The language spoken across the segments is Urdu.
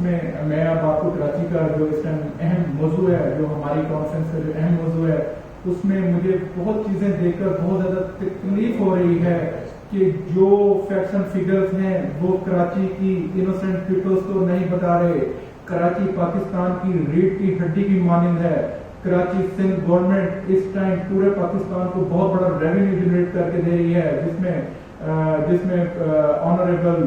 میں اب آپ کو کراچی کا جو اس ٹائم اہم موضوع ہے، جو ہماری کانفرنس کا جو اہم موضوع ہے، اس میں مجھے بہت چیزیں دیکھ کر بہت زیادہ تکلیف ہو رہی ہے کہ جو فیکٹس اینڈ فگرز ہیں وہ کراچی کی انوسینٹ پیپلز کو نہیں بتا رہے۔ کراچی پاکستان کی ریڑھ کی ہڈی کی مانند ہے۔ کراچی سندھ گورنمنٹ اس ٹائم پورے پاکستان کو بہت بڑا ریونیو جنریٹ کر کے دے رہی ہے، جس میں آنریبل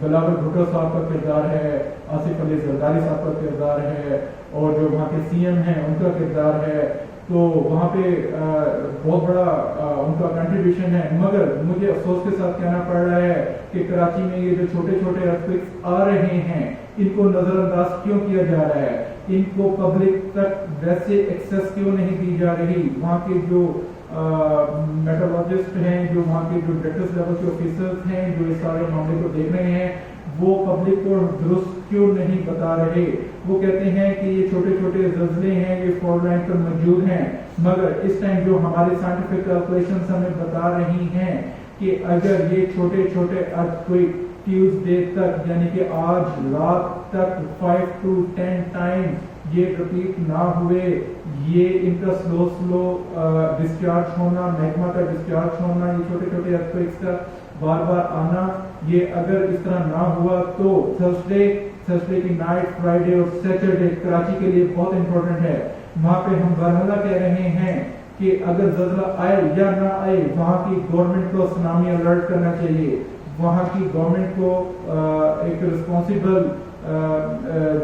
بلاول بھٹو صاحب کا کردار ہے، آصف علی زرداری صاحب کا کردار ہے، اور جو وہاں کے سی ایم ہیں ان کا کردار ہے۔ تو وہاں پہ بہت بڑا ان کا کنٹریبیوشن ہے، مگر مجھے افسوس کے ساتھ کہنا پڑ رہا ہے کہ کراچی میں یہ جو چھوٹے چھوٹے ارتھکویکس آ رہے ہیں ان کو نظر انداز کیوں کیا جا رہا ہے، ان کو پبلک تک ویسے ایکسیس کیوں نہیں دی جا رہی۔ وہاں کے جو میٹرولوجسٹ ہیں، جو وہاں کے جو ڈائریکٹرز لیول کے آفیسرز ہیں جو اس سارے معاملے کو دیکھ رہے ہیں، وہ پبلک کو درست کیوں نہیں بتا رہے۔ وہ کہتے ہیں کہ یہ چھوٹے چھوٹے زلزلے ہیں، یہ فالٹ لائن پر موجود ہیں، مگر اس ٹائم جو ہمارے سائنٹیفک کیلکولیشنز ہمیں بتا رہی ہیں کہ اگر یہ چھوٹے چھوٹے ارتھکویک ٹیوزڈے تک، یعنی کہ آج رات تک 5 to 10 ٹائم یہ ریپیٹ نہ ہوئے، یہ ان کا سلو ڈسچارج ہونا، میگما کا ڈسچارج ہونا، یہ چھوٹے چھوٹے ارتھکویکس کا بار بار آنا، یہ اگر اس طرح نہ ہوا تو تھرسڈے کی نائٹ، فرائیڈے اور سیٹرڈے کراچی کے لیے بہت امپورٹنٹ ہے۔ وہاں پہ ہم برحلہ کہہ رہے ہیں کہ اگر زلزلہ آئے یا نہ آئے، وہاں کی گورنمنٹ کو سونامی الرٹ کرنا چاہیے۔ وہاں کی گورنمنٹ کو ایک رسپانسیبل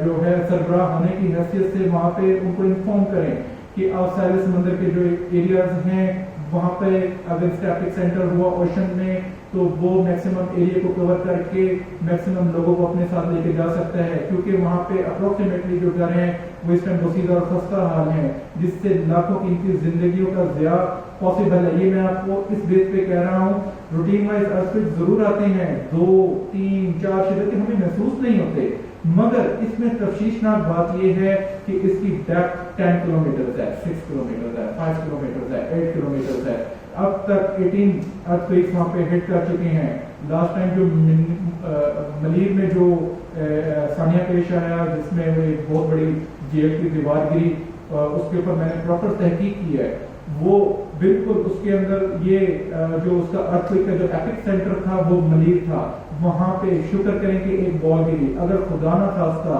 جو ہے سربراہ ہونے کی حیثیت سے وہاں پہ ان کو انفارم کریں کہ آف ساحل سمندر کے جو ایریاز ہیں وہاں پہ اگر اسٹیپک سینٹر ہوا اوشن میں تو وہ میکسیمم ایریا کو کور کر کے میکسیمم لوگوں کو اپنے ساتھ لے کے جا سکتا ہے، کیونکہ وہاں پہ اپروکسیمیٹلی جو گھر ہیں وہ اس ٹائم بسیدہ اور خستہ حال ہیں، جس سے لاکھوں کی ان کی زندگیوں کا ضیاع پاسبل ہے۔ یہ میں آپ کو اس بیس پہ کہہ رہا ہوں۔ روٹین وائز ارتھکویک ضرور آتے ہیں، 2 3 4 شدت کے ہمیں محسوس نہیں ہوتے، مگر اس میں تفشیشناک بات یہ ہے کہ اس کی ڈیپتھ 10 کلومیٹرز ہے، 6 کلومیٹرز ہے، 5 کلومیٹرز ہے، 8 کلومیٹرز ہے۔ اب تک 18 ارتھکویکس وہاں پہ ہٹ کر چکے ہیں۔ لاسٹ ٹائم جو ملیر میں جو ثانیہ پیش آیا، جس میں ایک بہت بڑی جیل کی دیوار گری، اس کے اوپر میں نے پراپر تحقیق کی ہے، وہ بالکل اس کے اندر یہ جو اس کا ارتھکویک کا جو ایپک سینٹر تھا وہ ملیر تھا، وہاں پہ شکر کریں کہ ایک بال گری۔ اگر خدا نہ خواستہ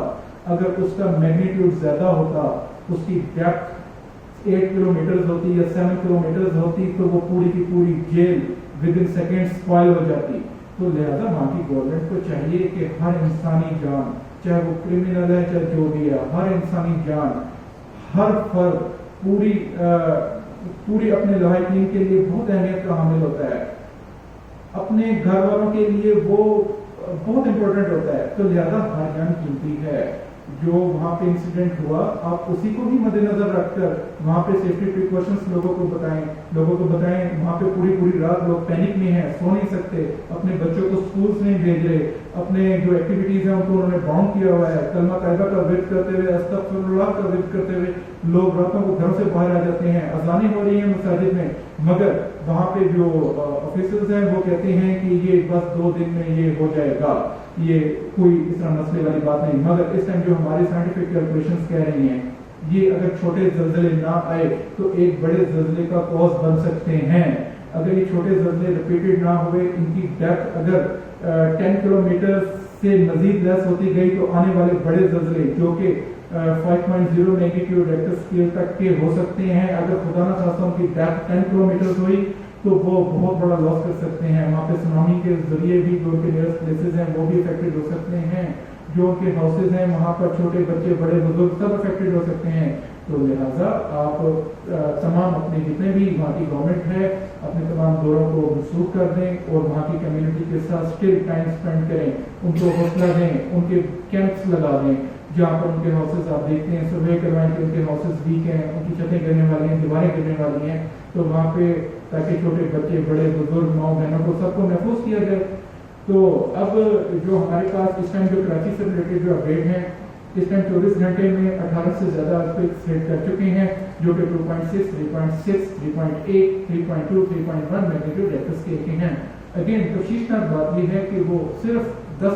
اگر اس کا میگنیٹیوڈ زیادہ ہوتا، اس کی ڈیپتھ 8 کلومیٹرز ہوتی یا 7 کلومیٹرز ہوتی، تو وہ پوری کی پوری جیل ود ان سیکنڈ سپائل ہو جاتی۔ تو لہذا وہاں کی گورنمنٹ کو چاہیے کہ ہر انسانی جان، چاہے وہ کرمنل ہے چاہے جو بھی ہے، ہر انسانی جان، ہر فرد پوری اپنے لاحقین کے لیے بہت اہمیت کا حامل ہوتا ہے، اپنے گھر والوں کے لیے وہ بہت امپورٹنٹ ہوتا ہے۔ تو لہذا ہر جان قیمتی ہے۔ جو وہاں پہ انسیڈنٹ ہوا، آپ اسی کو بھی مد نظر رکھ کر وہاں پہ سیفٹی پریکاشنز لوگوں کو بتائیں۔ وہاں پہ پوری رات لوگ پینک میں ہیں، سو نہیں سکتے، اپنے بچوں کو سکولز نہیں بھیج رہے، اپنے جو ایکٹیویٹیز ہیں ان کو انہوں نے باؤنڈ کیا ہوا ہے۔ کلمہ طیبہ کا ورد کرتے ہوئے، استغفر اللہ کا ورد کرتے ہوئے لوگ راتوں کو گھروں سے باہر آ جاتے ہیں، اذانیں ہو رہی ہیں مساجد میں، مگر وہاں پہ جو آفیسرز ہیں وہ کہتے ہیں کہ یہ بس 2 دن میں یہ ہو جائے گا، یہ کوئی اس طرح مسئلے والی بات نہیں۔ مگر اس ٹائم جو ہماری سائنٹیفک کیلکولیشنز کہہ رہی ہیں، یہ اگر چھوٹے زلزلے نہ آئے تو ایک بڑے زلزلے کا کوز بن سکتے ہیں۔ اگر یہ چھوٹے زلزلے ریپیٹڈ نہ ہوئے، ان کی ڈیپتھ اگر 10 کلومیٹر سے مزید لیس ہوتی گئی، تو آنے والے بڑے زلزلے جو کہ 5.0 میگنیٹیوڈ ریکٹر اسکیل تک کے ہو سکتے ہیں، اگر خدا نہ خواستہ ان کی ڈیپتھ 10 کلومیٹر ہوئی تو وہ بہت بڑا لاس کر سکتے ہیں۔ وہاں پہ سونامی کے ذریعے بھی جو ان کے نیئرسٹ پلیسز ہیں وہ بھی افیکٹڈ ہو سکتے ہیں، جو ان کے ہاؤسز ہیں وہاں پر چھوٹے بچے بڑے بزرگ سب افیکٹڈ ہو سکتے ہیں۔ تو لہٰذا آپ تمام اپنے جتنے بھی وہاں کی گورنمنٹ ہے، اپنے تمام دوروں کو منسوخ کر دیں اور وہاں کی کمیونٹی کے ساتھ اسٹل ٹائم اسپینڈ کریں، ان کو حوصلہ دیں، ان کے کیمپس لگا دیں جہاں پر ان کے ہاؤسز آپ دیکھتے ہیں، سروے کروائیں کہ ان کے ہاؤسز ویک ہیں، ان کی چھتیں گرنے والی ہیں، دیواریں گرنے والی ہیں، تو وہاں پہ تاکہ چھوٹے بچے بڑے بزرگ ماؤں بہنوں کو سب کو محفوظ کیا جائے۔ تو اب جو ہمارے پاس اس ٹائم جو کراچی سے ریلیٹڈ جو اپڈیٹ ہیں، اس ٹائم 24 گھنٹے میں 18 سے زیادہ ارتھکویکس ہٹ کر چکے ہیں، جو کہ 2.6 3.6 3.8 3.2 3.1 میگنیٹیوڈ ریکٹر اسکیل کے ہیں۔ اگین تفشیشناک بات یہ ہے کہ وہ صرف 10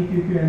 EQQN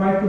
5 to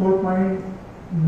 4.9